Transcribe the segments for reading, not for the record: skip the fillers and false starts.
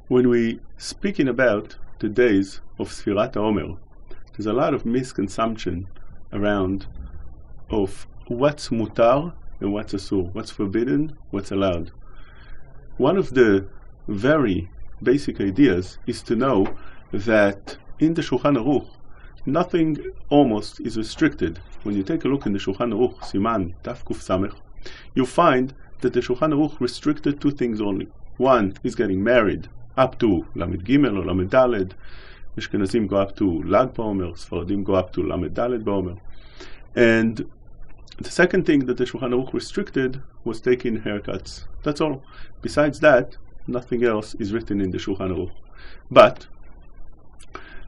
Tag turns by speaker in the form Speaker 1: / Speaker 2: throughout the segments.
Speaker 1: When we speaking about the days of Sfirat Omer, there's a lot of misconception around of what's mutar and what's asur, what's forbidden, what's allowed. One of the very basic ideas is to know that in the Shulchan Aruch, nothing almost is restricted. When you take a look in the Shulchan Aruch, Siman, Taf Kuf Samech, you find that the Shulchan Aruch restricted two things only. One is getting married up to Lamed Gimel or Lamed Daled. Ashkenazim go up to Lag Ba'omer, Sfaradim go up to Lamed Daled Ba'omer. And the second thing that the Shulchan Aruch restricted was taking haircuts. That's all. Besides that, nothing else is written in the Shulchan Aruch. But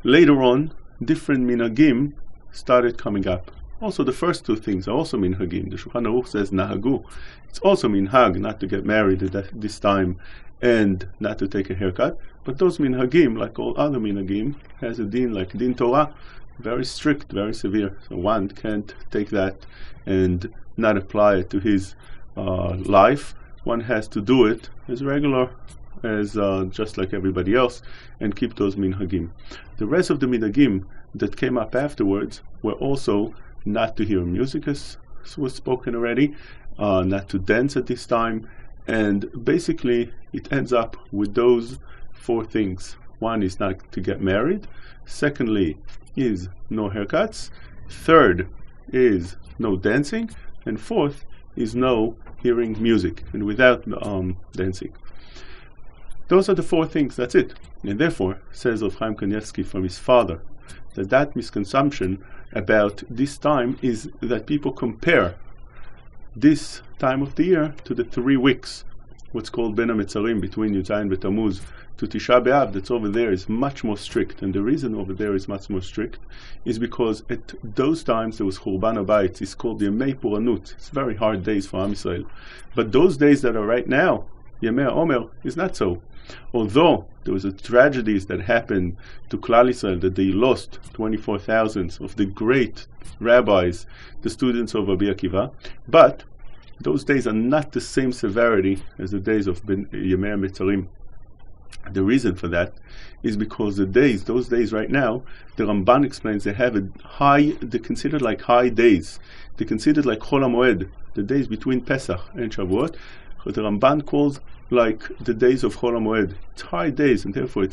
Speaker 1: later on, different Minhagim started coming up. Also, the first two things are also Minhagim. The Shulchan Aruch says Nahagu. It's also Minhag not to get married at this time and not to take a haircut. But those Minhagim, like all other Minhagim, has a din like Din Torah, very strict, very severe. So one can't take that and not apply it to his life. One has to do it as regular, as just like everybody else, and keep those Minhagim. The rest of the Minhagim that came up afterwards were also not to hear music, as was spoken already, not to dance at this time, and basically it ends up with those four things. One is not to get married. Secondly is no haircuts. Third is no dancing. And fourth is no hearing music, and without dancing. Those are the four things, that's it. And therefore, says Rav Chaim Kanievsky from his father, that misconception about this time is that people compare this time of the year to the 3 weeks, what's called Ben HaMetzarim, between Yudzayin and Tammuz to Tisha B'Av, that's over there is much more strict. And the reason over there is much more strict is because at those times there was Churban HaBayit. It's called Yemei Puranut. It's very hard days for Am Yisrael. But those days that are right now, Yemei Omer, is not so. Although there was a tragedies that happened to Klal Yisrael, that they lost 24,000 of the great rabbis, the students of Rabbi Akiva, but those days are not the same severity as the days of Yemei HaMetzarim. The reason for that is because those days right now, the Ramban explains they're considered like high days. They're considered like Chol HaMoed, the days between Pesach and Shavuot. What the Ramban calls like the days of Chol HaMoed. It's high days, and therefore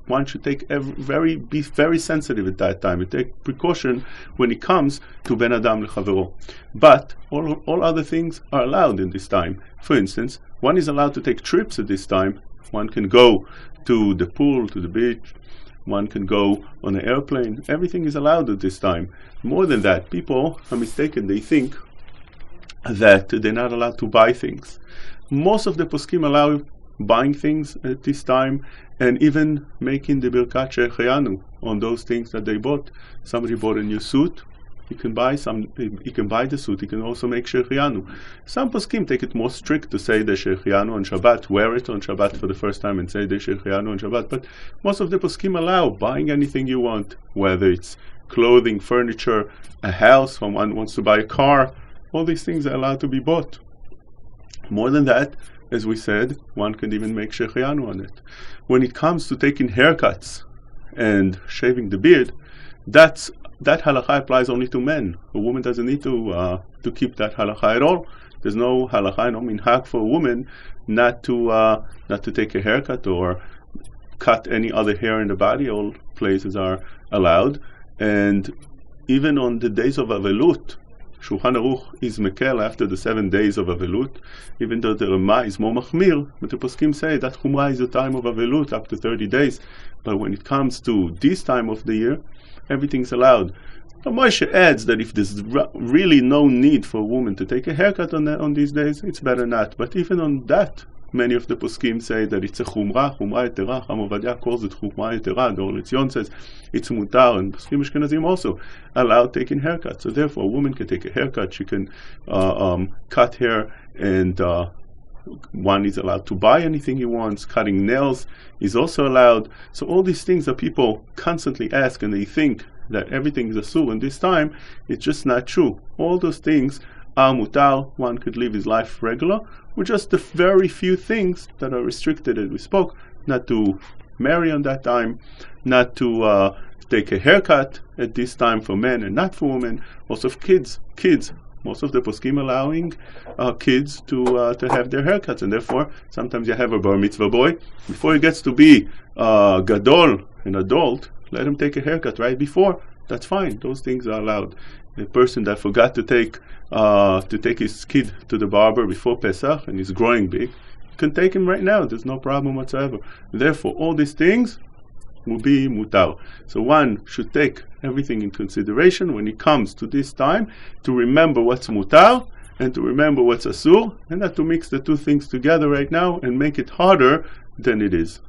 Speaker 1: one should be very sensitive at that time and take precaution when it comes to Ben Adam Lechavero. But all other things are allowed in this time. For instance, one is allowed to take trips at this time. One can go to the pool, to the beach. One can go on an airplane. Everything is allowed at this time. More than that, people are mistaken. They think that they're not allowed to buy things. Most of the poskim allow buying things at this time and even making the Birkat Shehecheyanu on those things that they bought. Somebody bought a new suit. He can buy the suit. He can also make Shehecheyanu. Some poskim take it more strict to say the Shehecheyanu on Shabbat, wear it on Shabbat for the first time and say the Shehecheyanu on Shabbat. But most of the poskim allow buying anything you want, whether it's clothing, furniture, a house, someone wants to buy a car. All these things are allowed to be bought. More than that, as we said, one can even make Shehecheyanu on it. When it comes to taking haircuts and shaving the beard, that halakha applies only to men. A woman doesn't need to keep that halakha at all. There's no halakha, no minhag for a woman not to take a haircut or cut any other hair in the body. All places are allowed. And even on the days of Avelut, Shulchan Aruch is mekel after the 7 days of Avelut, even though the Rama is more machmir, but the poskim say that Chumrah is the time of Avelut up to 30 days. But when it comes to this time of the year, everything's allowed. Moshe adds that if there's really no need for a woman to take a haircut on these days, it's better not. But even on that, many of the poskim say that it's a chumrah etera. Cham Ovadia calls it chumrah etera. The Or Letzion says it's mutar, and poskim Ashkenazim also allow taking haircuts. So therefore, a woman can take a haircut. She can cut hair, and one is allowed to buy anything he wants. Cutting nails is also allowed. So all these things that people constantly ask, and they think that everything is asur in this time, it's just not true. All those things are mutar. One could live his life regular with just the very few things that are restricted, as we spoke, not to marry on that time, not to take a haircut at this time for men and not for women. Also kids. Most of the poskim allowing kids to have their haircuts, and therefore sometimes you have a bar mitzvah boy. Before he gets to be gadol, an adult, let him take a haircut right before. That's fine. Those things are allowed. The person that forgot to take his kid to the barber before Pesach and he's growing big, you can take him right now. There's no problem whatsoever. Therefore, all these things will be mutar. So one should take everything in consideration when it comes to this time, to remember what's mutar and to remember what's asur, and not to mix the two things together right now and make it harder than it is.